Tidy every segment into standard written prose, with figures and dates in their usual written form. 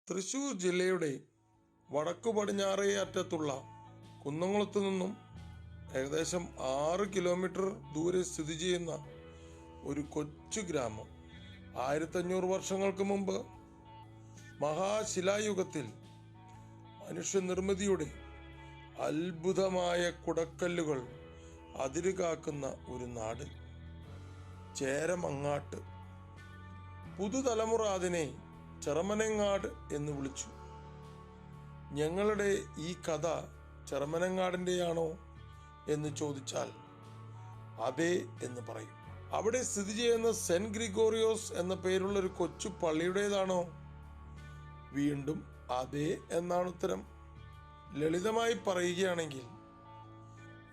തൃശൂർ ജില്ലയുടെ വടക്കു പടിഞ്ഞാറേ അറ്റത്തുള്ള കുന്നംകുളത്ത് നിന്നും ഏകദേശം 6 കിലോമീറ്റർ ദൂരെ സ്ഥിതി ചെയ്യുന്ന ഒരു കൊച്ചു ഗ്രാമം. 1500 വർഷങ്ങൾക്ക് മുമ്പ് മഹാശിലായുഗത്തിൽ മനുഷ്യനിർമ്മിതിയുടെ അത്ഭുതമായ കുടക്കല്ലുകൾ അതിരുകാക്കുന്ന ഒരു നാട്, ചേരമങ്ങാട്ട്. പുതുതലമുറ അതിനെ ചെറമനങ്ങാട് എന്ന് വിളിച്ചു. ഞങ്ങളുടെ ഈ കഥ ചെറമനങ്ങാടിൻ്റെയാണോ എന്ന് ചോദിച്ചാൽ അതെ എന്ന് പറയും. അവിടെ സ്ഥിതി ചെയ്യുന്ന സെന്റ് ഗ്രിഗോറിയോസ് എന്ന പേരുള്ള ഒരു കൊച്ചു പള്ളിയുടേതാണോ? വീണ്ടും അതെ എന്നാണ് ഉത്തരം. ലളിതമായി പറയുകയാണെങ്കിൽ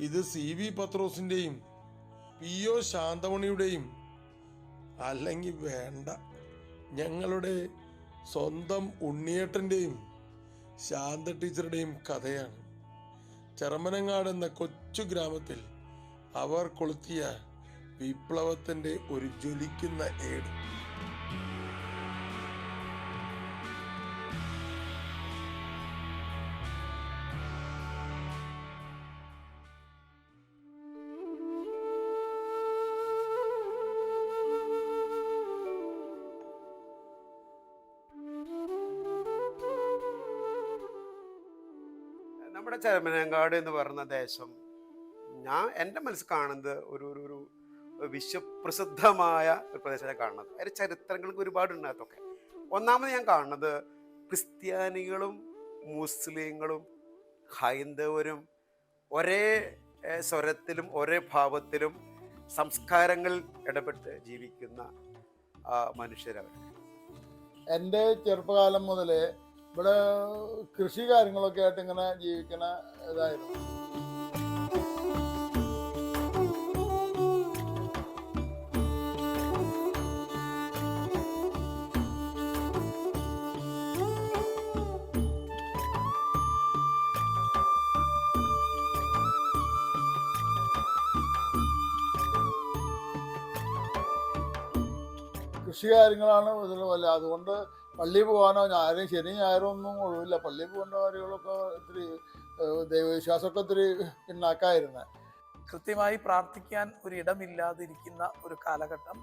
ഇത് CV പത്രോസിൻ്റെയും PO ശാന്തമണിയുടെയും, അല്ലെങ്കിൽ വേണ്ട, ഞങ്ങളുടെ സ്വന്തം ഉണ്ണിയേട്ടൻ്റെയും ശാന്ത ടീച്ചറുടെയും കഥയാണ്. ചെറമനങ്ങാട് എന്ന കൊച്ചു ഗ്രാമത്തിൽ അവർ കൊളുത്തിയ വിപ്ലവത്തിൻ്റെ ഒരു ജ്വലിക്കുന്ന ഏട്. നമ്മുടെ ചെറമനങ്ങാട് എന്ന് പറയുന്ന ദേശം എൻ്റെ മനസ്സിൽ കാണുന്നത് ഒരു വിശ്വപ്രസിദ്ധമായ ഒരു പ്രദേശമാണ് കാണുന്നത്. അതിൻ്റെ ചരിത്രങ്ങൾക്ക് ഒരുപാടുണ്ട്. അതൊക്കെ ഒന്നാമത് ഞാൻ കാണുന്നത് ക്രിസ്ത്യാനികളും മുസ്ലിങ്ങളും ഹൈന്ദവരും ഒരേ സ്വരത്തിലും ഒരേ ഭാവത്തിലും സംസ്കാരങ്ങളിൽ ഇടപെട്ട് ജീവിക്കുന്ന മനുഷ്യരവർ. എൻ്റെ ചെറുപ്പകാലം മുതലേ ഇവിടെ കൃഷി കാര്യങ്ങളൊക്കെ ആയിട്ട് ഇങ്ങനെ ജീവിക്കണ ഇതായിരുന്നു. കൃഷി കാര്യങ്ങളാണ് ഇതിൽ വല്ല. അതുകൊണ്ട് പള്ളിയിൽ പോകാനോ ശനി ഞായറോ ഒന്നും ഒഴിവില്ല. പള്ളിയിൽ പോകേണ്ട കാര്യങ്ങളൊക്കെ ഇത്തിരി ദൈവവിശ്വാസമൊക്കെ ഇത്തിരി പിന്നാക്കായിരുന്നു. കൃത്യമായി പ്രാർത്ഥിക്കാൻ ഒരിടമില്ലാതിരിക്കുന്ന ഒരു കാലഘട്ടം,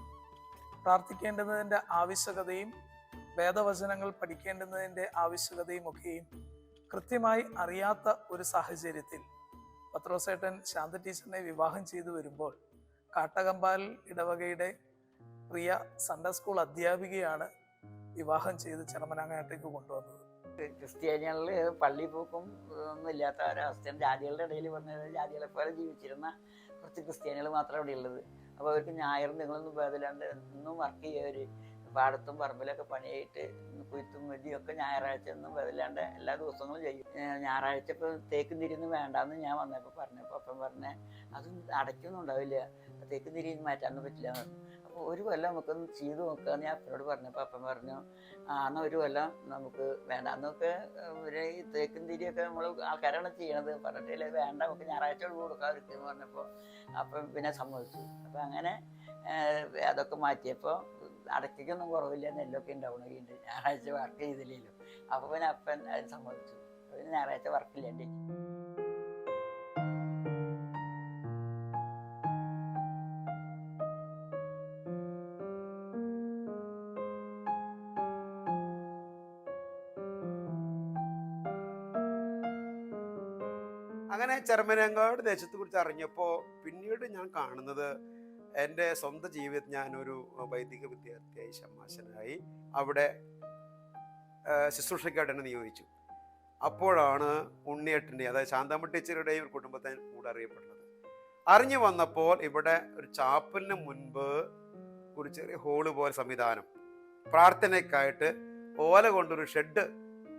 പ്രാർത്ഥിക്കേണ്ടതിൻ്റെ ആവശ്യകതയും വേദവചനങ്ങൾ പഠിക്കേണ്ടുന്നതിൻ്റെ ആവശ്യകതയും ഒക്കെയും കൃത്യമായി അറിയാത്ത ഒരു സാഹചര്യത്തിൽ പത്രോസേട്ടൻ ശാന്ത ടീച്ചറിനെ വിവാഹം ചെയ്തു വരുമ്പോൾ കാട്ടകമ്പാൽ ഇടവകയുടെ പ്രിയ സൺഡേ സ്കൂൾ അധ്യാപികയാണ് വിവാഹം ചെയ്ത് ചെറമനങ്ങാട്ടേക്ക് കൊണ്ടുവന്നത്. ക്രിസ്ത്യാനികളിൽ പള്ളി പോക്കും ഒന്നും ഇല്ലാത്ത ഒരവസ്ഥയാണ്. ജാതികളുടെ ഇടയിൽ വന്ന ജാതികളെ പോലെ ജീവിച്ചിരുന്ന കുറച്ച് ക്രിസ്ത്യാനികൾ മാത്രമേ അവിടെ ഉള്ളത്. അപ്പോൾ അവർക്ക് ഞായറും നിങ്ങളൊന്നും ഭേദമില്ലാണ്ട് എന്നും വർക്ക് ചെയ്യുന്നവർ പാടത്തും പറമ്പിലൊക്കെ പണിയായിട്ട് കുയ്ത്തും വെടിയൊക്കെ ഞായറാഴ്ച ഒന്നും ഭേദമില്ലാണ്ട് എല്ലാ ദിവസങ്ങളും ചെയ്യും. ഞായറാഴ്ച ഇപ്പോൾ തേക്കും തിരിയൊന്നും വേണ്ടാന്ന് ഞാൻ വന്നപ്പോൾ പറഞ്ഞപ്പോൾ അപ്പം പറഞ്ഞേ അത് അടയ്ക്കൊന്നും ഉണ്ടാവില്ല, തേക്കും തിരിയൊന്നും മാറ്റാനൊന്നും പറ്റില്ല. അപ്പോൾ ഒരു കൊല്ലം നമുക്കൊന്ന് ചെയ്ത് നോക്കാമെന്ന് ഞാൻ അപ്പനോട് പറഞ്ഞപ്പോൾ അപ്പം പറഞ്ഞു എന്നാൽ ഒരു കൊല്ലം നമുക്ക് വേണ്ട, അന്നൊക്കെ ഒരു ഈ തേക്കും തിരിയൊക്കെ നമ്മൾ ആൾക്കാരാണ് ചെയ്യണത് പറഞ്ഞിട്ടില്ല, വേണ്ട നമുക്ക് ഞായറാഴ്ച ഒഴിവ് കൊടുക്കാതിരിക്കുമെന്ന് പറഞ്ഞപ്പോൾ അപ്പം പിന്നെ സമ്മതിച്ചു. അപ്പം അങ്ങനെ അതൊക്കെ മാറ്റിയപ്പോൾ അടയ്ക്കൊന്നും കുറവില്ല, നെല്ലൊക്കെ ഉണ്ടാവണമെങ്കിൽ ഞായറാഴ്ച വർക്ക് ചെയ്തില്ലല്ലോ. അപ്പോൾ പിന്നെ അപ്പൻ അതിന് സമ്മതിച്ചു. പിന്നെ ഞായറാഴ്ച വർക്കില്ലേണ്ടി. അങ്ങനെ ചെറമനങ്ങാട് ദേശത്തെ കുറിച്ച് അറിഞ്ഞപ്പോൾ പിന്നീട് ഞാൻ കാണുന്നത് എൻ്റെ സ്വന്തം ജീവിതത്തിൽ ഞാനൊരു വൈദിക വിദ്യാർത്ഥിയായി ഷമ്മാശനായി അവിടെ ശുശ്രൂഷയ്ക്കായിട്ട് എന്നെ നിയോഗിച്ചു. അപ്പോഴാണ് ഉണ്ണിയേട്ടൻ്റെ, അതായത് ശാന്തമ്മ ടീച്ചറുടെയും ഒരു കുടുംബത്തെ കൂടെ അറിയപ്പെടുന്നത്. അറിഞ്ഞു വന്നപ്പോൾ ഇവിടെ ഒരു ചാപ്പലിന് മുൻപ് ഒരു ചെറിയ ഹോള് പോലെ സംവിധാനം, പ്രാർത്ഥനയ്ക്കായിട്ട് ഓല കൊണ്ടൊരു ഷെഡ്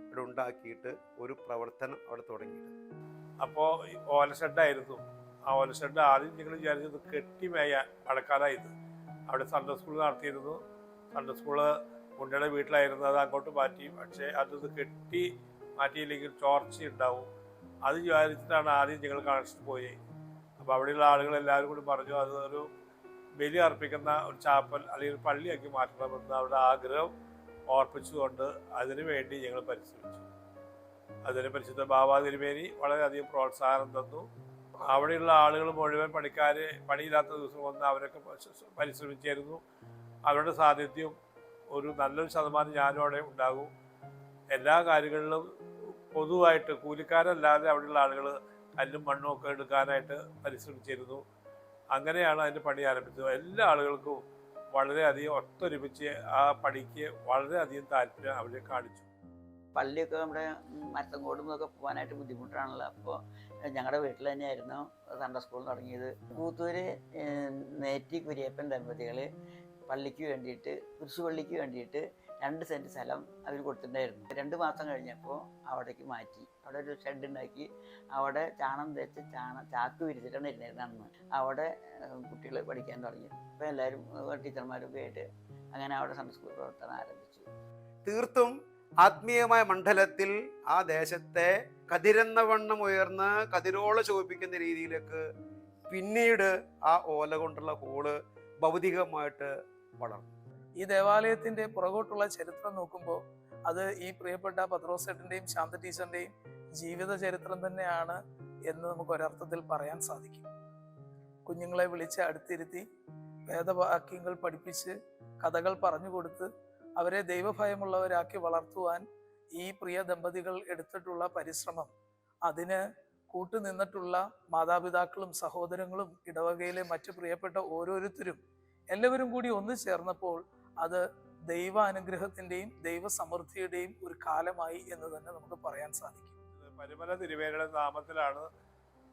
ഇവിടെ ഉണ്ടാക്കിയിട്ട് ഒരു പ്രവർത്തനം അവിടെ തുടങ്ങിയിട്ട്. അപ്പോൾ ഓല ഷെഡായിരുന്നു. ആ ഓല ഷെഡ് ആദ്യം ഞങ്ങൾ വിചാരിച്ചത് കെട്ടി മേയ അടക്കാനായിരുന്നു. അവിടെ സൺഡേ സ്കൂൾ നടത്തിയിരുന്നു. സൺഡേ സ്കൂള് ഉണ്ണിയുടെ വീട്ടിലായിരുന്നു, അത് അങ്ങോട്ട് മാറ്റി. പക്ഷേ അത് കെട്ടി മാറ്റിയില്ലെങ്കിൽ ചോർച്ച ഉണ്ടാവും. അത് വിചാരിച്ചിട്ടാണ് ആദ്യം ഞങ്ങൾ കണക്ഷൻ പോയി. അപ്പോൾ അവിടെയുള്ള ആളുകളെല്ലാവരും കൂടി പറഞ്ഞു അതൊരു ബലി അർപ്പിക്കുന്ന ഒരു ചാപ്പൽ അല്ലെങ്കിൽ ഒരു പള്ളിയാക്കി മാറ്റണമെന്ന് അവരുടെ ആഗ്രഹം ഓർപ്പിച്ചുകൊണ്ട് അതിനു വേണ്ടി ഞങ്ങൾ പരിശ്രമിച്ചു. അതിന് പരിശുദ്ധ ബാബാ തിരുമേനി വളരെയധികം പ്രോത്സാഹനം തന്നു. അവിടെയുള്ള ആളുകൾ മുഴുവൻ പണിയില്ലാത്ത ദിവസം വന്ന് അവരൊക്കെ പരിശ്രമിച്ചിരുന്നു. അവരുടെ സാന്നിധ്യം ഒരു നല്ലൊരു ശതമാനം ഞാനും അവിടെ ഉണ്ടാകും. എല്ലാ കാര്യങ്ങളിലും പൊതുവായിട്ട് കൂലിക്കാരല്ലാതെ അവിടെയുള്ള ആളുകൾ കല്ലും മണ്ണും ഒക്കെ എടുക്കാനായിട്ട് പരിശ്രമിച്ചിരുന്നു. അങ്ങനെയാണ് അതിൻ്റെ പണി ആരംഭിച്ചത്. എല്ലാ ആളുകൾക്കും വളരെയധികം ഒത്തൊരുമിച്ച് ആ പണിക്ക് വളരെയധികം താല്പര്യം അവരെ കാണിച്ചു. പള്ളിയൊക്കെ നമ്മുടെ മരത്തങ്കോടും ഒക്കെ പോകാനായിട്ട് ബുദ്ധിമുട്ടാണല്ലോ. അപ്പോൾ ഞങ്ങളുടെ വീട്ടിൽ തന്നെയായിരുന്നു സൺഡേ സ്കൂൾ തുടങ്ങിയത്. കൂത്തൂര് നേറ്റി കുര്യപ്പൻ ദമ്പതികൾ പള്ളിക്ക് വേണ്ടിയിട്ട്, കുരിശുപള്ളിക്ക് വേണ്ടിയിട്ട് 2 സെൻറ്റ് സ്ഥലം അവർ കൊടുത്തിട്ടുണ്ടായിരുന്നു. 2 മാസം കഴിഞ്ഞപ്പോൾ അവിടേക്ക് മാറ്റി. അവിടെ ഒരു ഷെഡ് ഉണ്ടാക്കി. അവിടെ ചാണം തേച്ച് ചാക്ക് വിരിച്ചിട്ടാണ് ഇരുന്നിരുന്നത് അന്ന്. അവിടെ കുട്ടികൾ പഠിക്കാൻ തുടങ്ങി. അപ്പോൾ എല്ലാവരും ടീച്ചർമാരൊക്കെ ആയിട്ട് അങ്ങനെ അവിടെ സൺഡേ സ്കൂൾ പ്രവർത്തനം ആരംഭിച്ചു. തീർത്തും ആത്മീയമായ മണ്ഡലത്തിൽ ആ ദേശത്തെ കതിരെന്നവണ്ണം ഉയർന്ന് കതിരോള ശോഭിക്കുന്ന രീതിയിലേക്ക് പിന്നീട് ആ ഓല കൊണ്ടുള്ള ഹോള് ഭൗതികമായിട്ട് വളർന്നു. ഈ ദേവാലയത്തിന്റെ പുറകോട്ടുള്ള ചരിത്രം നോക്കുമ്പോൾ അത് ഈ പ്രിയപ്പെട്ട പത്രോസേട്ടന്റെയും ശാന്ത ടീച്ചറിന്റെയും ജീവിത ചരിത്രം തന്നെയാണ് എന്ന് നമുക്ക് ഒരർത്ഥത്തിൽ പറയാൻ സാധിക്കും. കുഞ്ഞുങ്ങളെ വിളിച്ച് അടുത്തിരുത്തി വേദവാക്യങ്ങൾ പഠിപ്പിച്ച് കഥകൾ പറഞ്ഞു കൊടുത്ത് അവരെ ദൈവഭയമുള്ളവരാക്കി വളർത്തുവാൻ ഈ പ്രിയ ദമ്പതികൾ എടുത്തിട്ടുള്ള പരിശ്രമം, അതിന് കൂട്ടുനിന്നിട്ടുള്ള മാതാപിതാക്കളും സഹോദരങ്ങളും ഇടവകയിലെ മറ്റു പ്രിയപ്പെട്ട ഓരോരുത്തരും എല്ലാവരും കൂടി ഒന്നു ചേർന്നപ്പോൾ അത് ദൈവാനുഗ്രഹത്തിന്റെയും ദൈവസമൃദ്ധിയുടെയും ഒരു കാലമായി എന്ന് തന്നെ നമുക്ക് പറയാൻ സാധിക്കും. പരിമല തിരുവേനിയുടെ നാമത്തിലാണ്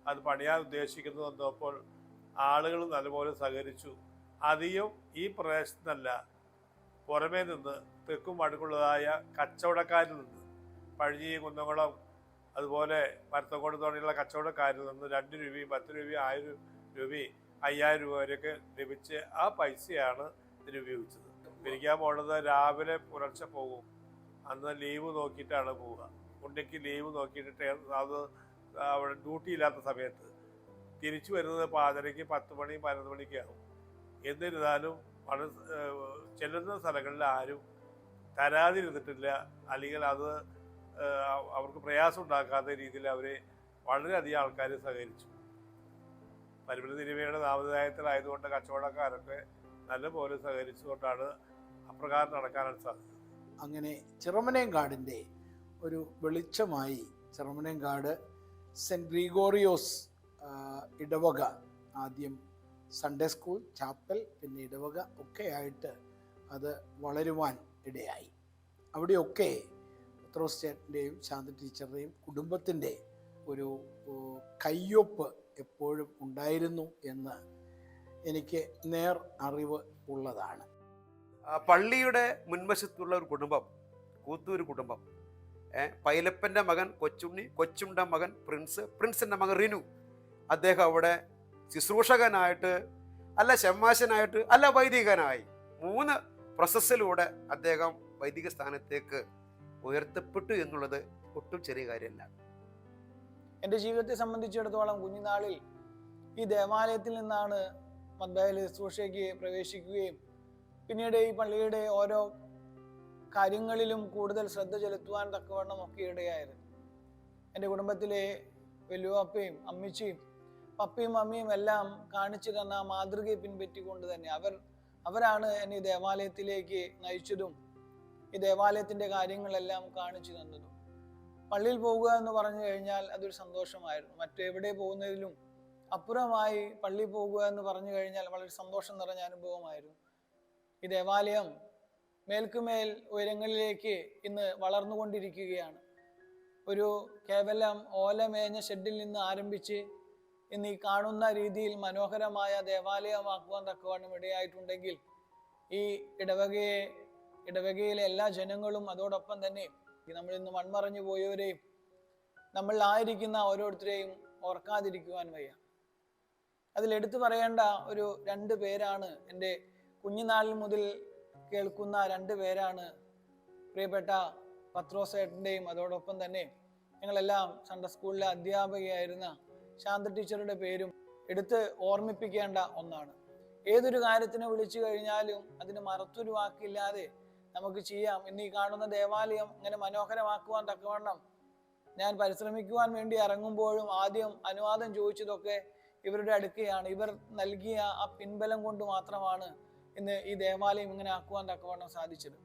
അത് പണിയാൻ ഉദ്ദേശിക്കുന്നത് വന്നപ്പോൾ ആളുകൾ നല്ലപോലെ സഹകരിച്ചു. അധികം ഈ പ്രദേശത്തല്ല, പുറമേ നിന്ന് തെക്കും അടുക്കുള്ളതായ കച്ചവടക്കാരിൽ നിന്ന്, പഴഞ്ഞി, കുന്നംകുളം, അതുപോലെ മരത്തങ്കോട് തുടങ്ങിയുള്ള കച്ചവടക്കാരിൽ നിന്ന് 2 രൂപയും 10 രൂപയും 1000 രൂപയും 5000 രൂപ വരെയൊക്കെ ലഭിച്ച് ആ പൈസയാണ് ഇതിന് ഉപയോഗിച്ചത്. പിരിക്കാൻ പോണത് രാവിലെ പുലർച്ചെ പോകും. അന്ന് ലീവ് നോക്കിയിട്ടാണ് പോവുക. ഉണ്ടെങ്കിൽ ലീവ് നോക്കിയിട്ട് അത് അവിടെ ഡ്യൂട്ടി ഇല്ലാത്ത സമയത്ത് തിരിച്ചു വരുന്നത് 5:30, 10 മണി, 11 മണിക്ക് ആകും. എന്നിരുന്നാലും വളരെ ചെല്ലുന്ന സ്ഥലങ്ങളിൽ ആരും തരാതിരുന്നിട്ടില്ല. അല്ലെങ്കിൽ അത് അവർക്ക് പ്രയാസം ഉണ്ടാക്കാത്ത രീതിയിൽ അവർ വളരെയധികം ആൾക്കാർ സഹകരിച്ചു. പരിമല തിരുവേനിയുടെ നാമധേയത്തിലായതുകൊണ്ട് കച്ചവടക്കാരൊക്കെ നല്ലപോലെ സഹകരിച്ചുകൊണ്ടാണ് അപ്രകാരം നടക്കാനാണ് സാധിച്ചത്. അങ്ങനെ ചിറമനേങ്കാടിൻ്റെ ഒരു വെളിച്ചമായി ചിറമനേങ്കാട് സെൻറ്റ് ഗ്രിഗോറിയോസ് ഇടവക, ആദ്യം സൺഡേ സ്കൂൾ, ചാപ്പൽ, പിന്നെ ഇടവക ഒക്കെ ആയിട്ട് അത് വളരുവാൻ ഇടയായി. അവിടെയൊക്കെ പത്രോസ് ചേട്ടൻ്റെയും ശാന്ത ടീച്ചറുടെയും കുടുംബത്തിൻ്റെ ഒരു കയ്യൊപ്പ് എപ്പോഴും ഉണ്ടായിരുന്നു എന്ന് എനിക്ക് നേർ അറിവ് ഉള്ളതാണ്. പള്ളിയുടെ മുൻവശത്തുള്ള ഒരു കുടുംബം, കൂത്തൂര് കുടുംബം, പൈലപ്പൻ്റെ മകൻ കൊച്ചുണ്ണി, കൊച്ചുണ്ട മകൻ പ്രിൻസ്, പ്രിൻസിൻ്റെ മകൻ റിനു. അദ്ദേഹം അവിടെ ശുശ്രൂഷകനായിട്ട്, അല്ല ഷമ്മാശനായിട്ട്, അല്ല വൈദികനായി 3 പ്രോസസ്സിലൂടെ അദ്ദേഹം വൈദിക സ്ഥാനത്തേക്ക് ഉയർത്തപ്പെട്ടു എന്നുള്ളത് ഒട്ടും ചെറിയ കാര്യമല്ല. എൻ്റെ ജീവിതത്തെ സംബന്ധിച്ചിടത്തോളം കുഞ്ഞുനാളിൽ ഈ ദേവാലയത്തിൽ നിന്നാണ് മദ്ബയിൽ ശുശ്രൂഷയ്ക്ക് പ്രവേശിക്കുകയും പിന്നീട് ഈ പള്ളിയുടെ ഓരോ കാര്യങ്ങളിലും കൂടുതൽ ശ്രദ്ധ ചെലുത്തുവാൻ തക്കവണ്ണം ഒക്കെ ഇടയായത്. എൻ്റെ കുടുംബത്തിലെ വലിയപ്പയും അമ്മച്ചിയും പപ്പയും അമ്മയും എല്ലാം കാണിച്ചു തന്ന മാതൃകയെ പിൻപറ്റിക്കൊണ്ട് തന്നെ അവരാണ് എന്നെ ഈ ദേവാലയത്തിലേക്ക് നയിച്ചതും ഈ ദേവാലയത്തിൻ്റെ കാര്യങ്ങളെല്ലാം കാണിച്ചു തന്നതും. പള്ളിയിൽ പോകുക എന്ന് പറഞ്ഞു കഴിഞ്ഞാൽ അതൊരു സന്തോഷമായിരുന്നു. മറ്റെവിടെ പോകുന്നതിലും അപ്പുറമായി പള്ളിയിൽ പോകുക എന്ന് പറഞ്ഞു കഴിഞ്ഞാൽ വളരെ സന്തോഷം നിറഞ്ഞ അനുഭവമായിരുന്നു. ഈ ദേവാലയം മേൽക്കുമേൽ ഉയരങ്ങളിലേക്ക് ഇന്ന് വളർന്നുകൊണ്ടിരിക്കുകയാണ്. ഒരു കേവലം ഓലമേഞ്ഞ ഷെഡിൽ നിന്ന് ആരംഭിച്ച് ഇന്ന് ഈ കാണുന്ന രീതിയിൽ മനോഹരമായ ദേവാലയമാക്കുവാൻ തക്കവണ്ണം ഇടയായിട്ടുണ്ടെങ്കിൽ ഈ ഇടവകയിലെ എല്ലാ ജനങ്ങളും അതോടൊപ്പം തന്നെ നമ്മൾ ഇന്ന് മൺമറഞ്ഞു പോയവരെയും നമ്മളിലായിരിക്കുന്ന ഓരോരുത്തരെയും ഓർക്കാതിരിക്കുവാൻ വയ്യ. അതിലെടുത്തു പറയേണ്ട ഒരു 2 പേരാണ്, എൻ്റെ കുഞ്ഞുനാളിൽ മുതൽ കേൾക്കുന്ന 2 പേരാണ് പ്രിയപ്പെട്ട പത്രോസേട്ടൻ്റെയും അതോടൊപ്പം തന്നെ ഞങ്ങളെല്ലാം സൺഡേ സ്കൂളിലെ അധ്യാപകയായിരുന്ന ശാന്ത ടീച്ചറുടെ പേരും എടുത്ത് ഓർമ്മിപ്പിക്കേണ്ട ഒന്നാണ്. ഏതൊരു കാര്യത്തിനെ വിളിച്ചു കഴിഞ്ഞാലും അതിന് മറുത്തൊരു വാക്കില്ലാതെ നമുക്ക് ചെയ്യാം. ഇന്ന് ഈ കാണുന്ന ദേവാലയം ഇങ്ങനെ മനോഹരമാക്കുവാൻ തക്കവണ്ണം ഞാൻ പരിശ്രമിക്കുവാൻ വേണ്ടി ഇറങ്ങുമ്പോഴും ആദ്യം അനുവാദം ചോദിച്ചതൊക്കെ ഇവരുടെ അടുക്കെയാണ്. ഇവർ നൽകിയ ആ പിൻബലം കൊണ്ട് മാത്രമാണ് ഇന്ന് ഈ ദേവാലയം ഇങ്ങനെ ആക്കുവാൻ തക്കവണ്ണം സാധിച്ചത്.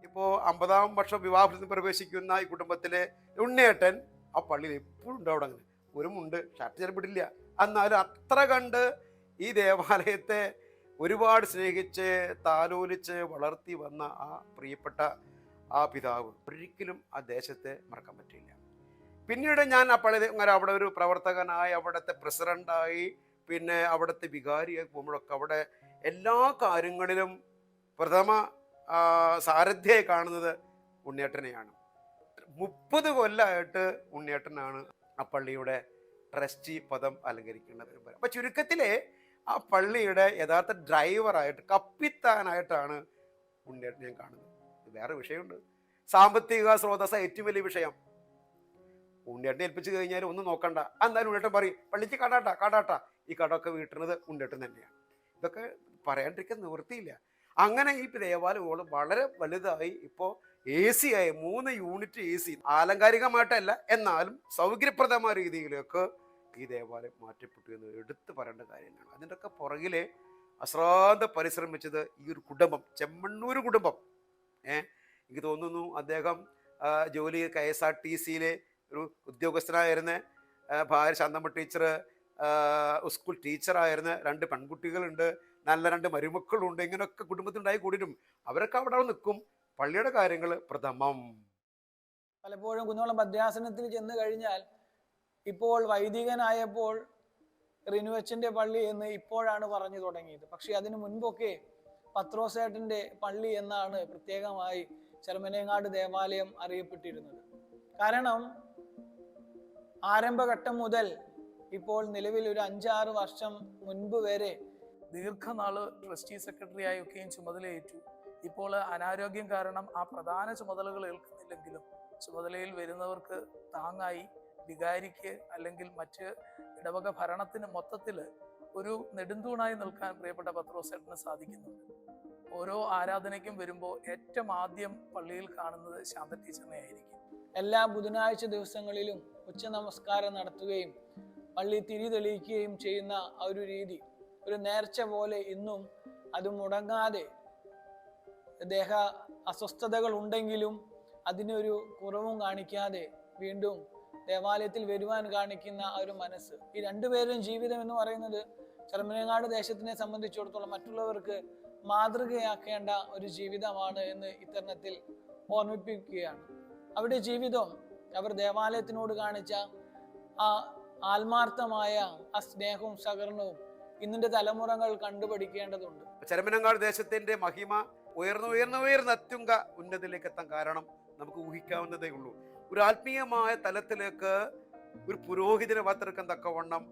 ഇപ്പോൾ 50-ാം വർഷം വിവാഹത്തിൽ പ്രവേശിക്കുന്ന ഈ കുടുംബത്തിലെ ഉണ്ണിയേട്ടൻ ആ പള്ളിയിൽ എപ്പോഴും ഉണ്ട്. അവിടെ അങ്ങനെ ഒരു മുണ്ട് ഷർട്ട് ചിലപ്പിടില്ല, എന്നാലും അത്ര കണ്ട് ഈ ദേവാലയത്തെ ഒരുപാട് സ്നേഹിച്ച് താലോലിച്ച് വളർത്തി വന്ന ആ പ്രിയപ്പെട്ട ആ പിതാവ് ഒരിക്കലും ആ ദേശത്തെ മറക്കാൻ പറ്റില്ല. പിന്നീട് ഞാൻ ആ പള്ളി അങ്ങനെ അവിടെ ഒരു പ്രവർത്തകനായി, അവിടുത്തെ പ്രസിഡൻ്റായി, പിന്നെ അവിടുത്തെ വികാരിയായി പോകുമ്പോഴൊക്കെ അവിടെ എല്ലാ കാര്യങ്ങളിലും പ്രഥമ സാരഥ്യമായി കാണുന്നത് ഉണ്ണിയേട്ടനെയാണ്. 30 കൊല്ലമായിട്ട് ഉണ്ണിയേട്ടനാണ് ആ പള്ളിയുടെ ട്രസ്റ്റി പദം അലങ്കരിക്കുന്നത്. അപ്പം ചുരുക്കത്തിലെ ആ പള്ളിയുടെ യഥാർത്ഥ ഡ്രൈവറായിട്ട്, കപ്പിത്താനായിട്ടാണ് ഉണ്ണിയേട്ടൻ ഞാൻ കാണുന്നത്. വേറെ വിഷയമുണ്ട്, സാമ്പത്തിക സ്രോതസ്സ ഏറ്റവും വലിയ വിഷയം. ഉണ്ണിയേട്ടനെ ഏൽപ്പിച്ചു കഴിഞ്ഞാൽ ഒന്നും നോക്കണ്ട, എന്തായാലും ഉണ്ണിയേട്ടൻ പറയും പള്ളിക്ക് കടാട്ടാ, ഈ കടമൊക്കെ വീട്ടുന്നത് ഉണ്ണിയേട്ടൻ തന്നെയാണ്. ഇതൊക്കെ പറയാണ്ടിരിക്കാൻ നിവൃത്തിയില്ല. അങ്ങനെ ഈ ദേവാലയം വളരെ വലുതായി, ഇപ്പോൾ AC ആയി, 3 യൂണിറ്റ് AC, ആലങ്കാരികമായിട്ടല്ല എന്നാലും സൗകര്യപ്രദമായ രീതിയിലേക്ക് ഈ ദേവാലയം മാറ്റപ്പെട്ടു എന്ന് എടുത്തു പറയേണ്ട കാര്യമാണ്. അതിൻ്റെയൊക്കെ പുറകിലെ അശ്രാന്ത പരിശ്രമിച്ചത് ഈ ഒരു കുടുംബം, ചെമ്മണ്ണൂർ കുടുംബം. എനിക്ക് തോന്നുന്നു അദ്ദേഹം ജോലി KSRTCയിലെ ഒരു ഉദ്യോഗസ്ഥനായിരുന്ന, ഭാര്യ ശാന്തമ്മ ടീച്ചർ സ്കൂൾ ടീച്ചറായിരുന്ന, 2 പെൺകുട്ടികളുണ്ട്, നല്ല 2 മരുമക്കളുണ്ട്. ഇങ്ങനെയൊക്കെ കുടുംബത്തിനുണ്ടായി കൂടിയിട്ടും അവരൊക്കെ അവിടെ നിൽക്കും. പള്ളിയുടെ കാര്യങ്ങൾ പ്രഥമം. പലപ്പോഴും കുന്നോളം ഭദ്രാസനത്തിൽ ചെന്ന് കഴിഞ്ഞാൽ, ഇപ്പോൾ വൈദികനായപ്പോൾ റിനുവച്ചന്റെ പള്ളി എന്ന് ഇപ്പോഴാണ് പറഞ്ഞു തുടങ്ങിയത്. പക്ഷെ അതിനു മുൻപൊക്കെ പത്രോസേട്ടന്റെ പള്ളി എന്നാണ് പ്രത്യേകമായി ചെറുമനേങ്ങാട് ദേവാലയം അറിയപ്പെട്ടിരുന്നത്. കാരണം ആരംഭഘട്ടം മുതൽ ഇപ്പോൾ നിലവിൽ ഒരു 5-6 വർഷം മുൻപ് വരെ ദീർഘനാള് ട്രസ്റ്റി സെക്രട്ടറി ആയൊക്കെയും ചുമതലയേറ്റു. ഇപ്പോൾ അനാരോഗ്യം കാരണം ആ പ്രധാന ചുമതലകൾ ഏൽക്കുന്നില്ലെങ്കിലും ചുമതലയിൽ വരുന്നവർക്ക് താങ്ങായി വികാരിക്ക് അല്ലെങ്കിൽ മറ്റ് ഇടവക ഭരണത്തിന് മൊത്തത്തിൽ ഒരു നെടുന്തൂണായി നിൽക്കാൻ പ്രിയപ്പെട്ട പത്രോസേട്ടന് സാധിക്കുന്നുണ്ട്. ഓരോ ആരാധനയ്ക്കും വരുമ്പോൾ ഏറ്റവും ആദ്യം പള്ളിയിൽ കാണുന്നത് ശാന്ത ടീച്ചറിനെ ആയിരിക്കും. എല്ലാ ബുധനാഴ്ച ദിവസങ്ങളിലും ഉച്ച നമസ്കാരം നടത്തുകയും പള്ളി തിരി തെളിയിക്കുകയും ചെയ്യുന്ന ആ ഒരു രീതി, ഒരു നേർച്ച പോലെ ഇന്നും അത് മുടങ്ങാതെ, ദേഹ അസ്വസ്ഥതകൾ ഉണ്ടെങ്കിലും അതിനൊരു കുറവും കാണിക്കാതെ വീണ്ടും ദേവാലയത്തിൽ വരുവാൻ കാണിക്കുന്ന ആ ഒരു മനസ്സ്. ഈ രണ്ടുപേരും ജീവിതം എന്ന് പറയുന്നത് ചെറുമനേങ്ങാട് ദേശത്തിനെ സംബന്ധിച്ചിടത്തോളം മറ്റുള്ളവർക്ക് മാതൃകയാക്കേണ്ട ഒരു ജീവിതമാണ് എന്ന് ഇത്തരണത്തിൽ ഓർമ്മിപ്പിക്കുകയാണ്. അവരുടെ ജീവിതം, അവർ ദേവാലയത്തിനോട് കാണിച്ച ആ ആത്മാർത്ഥമായ ആ സ്നേഹവും സഹകരണവും ഇന്നിന്റെ തലമുറകൾ കണ്ടുപഠിക്കേണ്ടതുണ്ട്. ചെറുമനേങ്ങാട് ദേശത്തിന്റെ മഹിമ ഉയർന്നുയർന്ന അത്യുങ്ക ഉന്നതിലേക്ക് എത്താൻ കാരണം നമുക്ക് ഊഹിക്കാവുന്നതേ ഉള്ളൂ. ഒരു ആത്മീയമായ തലത്തിലേക്ക് ഒരു പുരോഹിതനെ വാർത്തെടുക്കാൻ തക്കവണ്ണം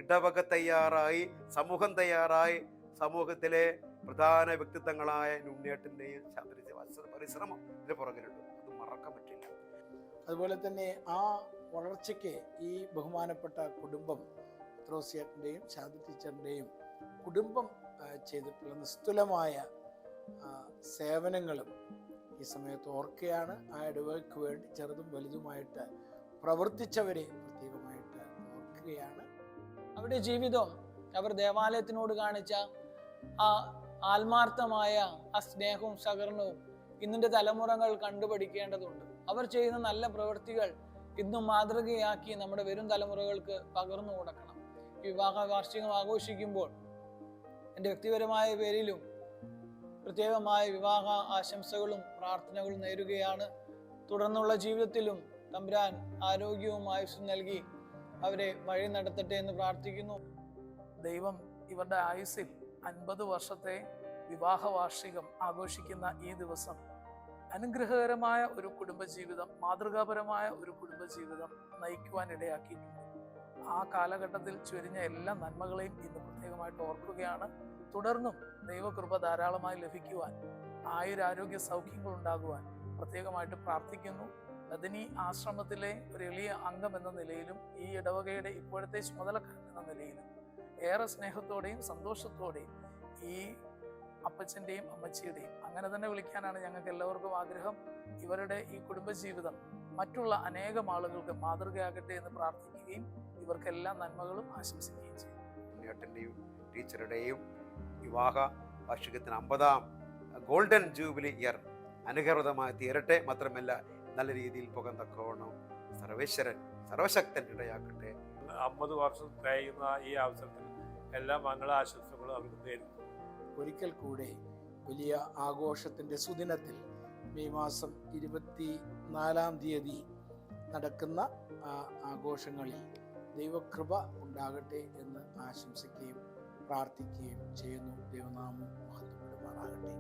ഇടവക തയ്യാറായി, സമൂഹം തയ്യാറായി, സമൂഹത്തിലെ പ്രധാന വ്യക്തിത്വങ്ങളായ ഉണ്ണിയേട്ടൻ്റെയും പരിശ്രമം ഇതിന് പുറകിലുണ്ട്. അത് മറക്കാൻ പറ്റില്ല. അതുപോലെ തന്നെ ആ വളർച്ചയ്ക്ക് ഈ ബഹുമാനപ്പെട്ട കുടുംബം, പത്രോസിയേട്ടൻ്റെയും ശാന്തി ടീച്ചറിൻ്റെയും കുടുംബം ചെയ്തിട്ടുള്ള നിസ്തുലമായ സേവനങ്ങളും ഈ സമയത്ത് ഓർക്കുകയാണ്. ആ ഇടവകയ്ക്ക് വേണ്ടി ചെറുതും വലുതുമായിട്ട് പ്രവർത്തിച്ചവരെ പ്രത്യേകമായിട്ട് ഓർക്കുകയാണ്. അവരുടെ ജീവിതം, അവർ ദേവാലയത്തിനോട് കാണിച്ച ആ ആത്മാർത്ഥമായ ആ സ്നേഹവും സഹകരണവും ഇന്നിന്റെ തലമുറകൾ കണ്ടുപഠിക്കേണ്ടതുണ്ട്. അവർ ചെയ്യുന്ന നല്ല പ്രവൃത്തികൾ ഇന്നും മാതൃകയാക്കി നമ്മുടെ വരും തലമുറകൾക്ക് പകർന്നു കൊടുക്കണം. വിവാഹ വാർഷികം ആഘോഷിക്കുമ്പോൾ എൻ്റെ വ്യക്തിപരമായ പേരിലും പ്രത്യേകമായ വിവാഹ ആശംസകളും പ്രാർത്ഥനകളും നേരുകയാണ്. തുടർന്നുള്ള ജീവിതത്തിലും തമ്പുരാൻ ആരോഗ്യവും ആയുസ്സും നൽകി അവരെ വഴി നടത്തട്ടെ എന്ന് പ്രാർത്ഥിക്കുന്നു. ദൈവം ഇവരുടെ ആയുസ്സിൽ 50 വർഷത്തെ വിവാഹ വാർഷികം ആഘോഷിക്കുന്ന ഈ ദിവസം അനുഗ്രഹകരമായ ഒരു കുടുംബജീവിതം, മാതൃകാപരമായ ഒരു കുടുംബജീവിതം നയിക്കുവാൻ ഇടയാക്കിയിട്ടുണ്ട്. ആ കാലഘട്ടത്തിൽ ചൊരിഞ്ഞ എല്ലാ നന്മകളെയും ഇന്ന് പ്രത്യേകമായിട്ട് ഓർക്കുകയാണ്. തുടർന്നും ദൈവകൃപ ധാരാളമായി ലഭിക്കുവാൻ, ആയുരാരോഗ്യ സൗഖ്യങ്ങൾ ഉണ്ടാകുവാൻ പ്രത്യേകമായിട്ട് പ്രാർത്ഥിക്കുന്നു. ബദനി ആശ്രമത്തിലെ ഒരു എളിയ അംഗം എന്ന നിലയിലും ഈ ഇടവകയുടെ ഇപ്പോഴത്തെ ചുമതലക്കാരൻ എന്ന നിലയിലും ഏറെ സ്നേഹത്തോടെയും സന്തോഷത്തോടെയും ഈ അപ്പച്ചൻ്റെയും അമ്മച്ചിയുടെയും, അങ്ങനെ തന്നെ വിളിക്കാനാണ് ഞങ്ങൾക്ക് എല്ലാവർക്കും ആഗ്രഹം. ഇവരുടെ ഈ കുടുംബജീവിതം മറ്റുള്ള അനേകം ആളുകൾക്ക് മാതൃകയാകട്ടെ എന്ന് പ്രാർത്ഥിക്കുകയും ഇവർക്കെല്ലാം നന്മകളും ആശംസിക്കുകയും ചെയ്യും. ഉണ്ണിയേട്ടൻ്റെയും ടീച്ചറുടെയും വിവാഹ വാർഷികത്തിന് 50-ാം ഗോൾഡൻ ജൂബിലി ഇയർ അനുഗ്രഹമായി തീരട്ടെ. മാത്രമല്ല നല്ല രീതിയിൽ പോകാൻ തക്കവണ്ണം സർവേശ്വരൻ സർവശക്തൻ ഇടയാക്കട്ടെ. 50 വർഷം തികയുന്ന ഈ അവസരത്തിൽ എല്ലാ മംഗളാശംസകളും അവർക്ക് നേരുന്നു. ഒരിക്കൽ കൂടെ വലിയ ആഘോഷത്തിൻ്റെ സുദിനത്തിൽ മെയ് മാസം 24-ാം തീയതി നടക്കുന്ന ആ ആഘോഷങ്ങളിൽ ദൈവകൃപ ഉണ്ടാകട്ടെ എന്ന് ആശംസിക്കുകയും പ്രാർത്ഥിക്കുകയും ചെയ്യുന്നു. ദൈവനാമം മഹത്വപ്പെടുമാറാകട്ടെ.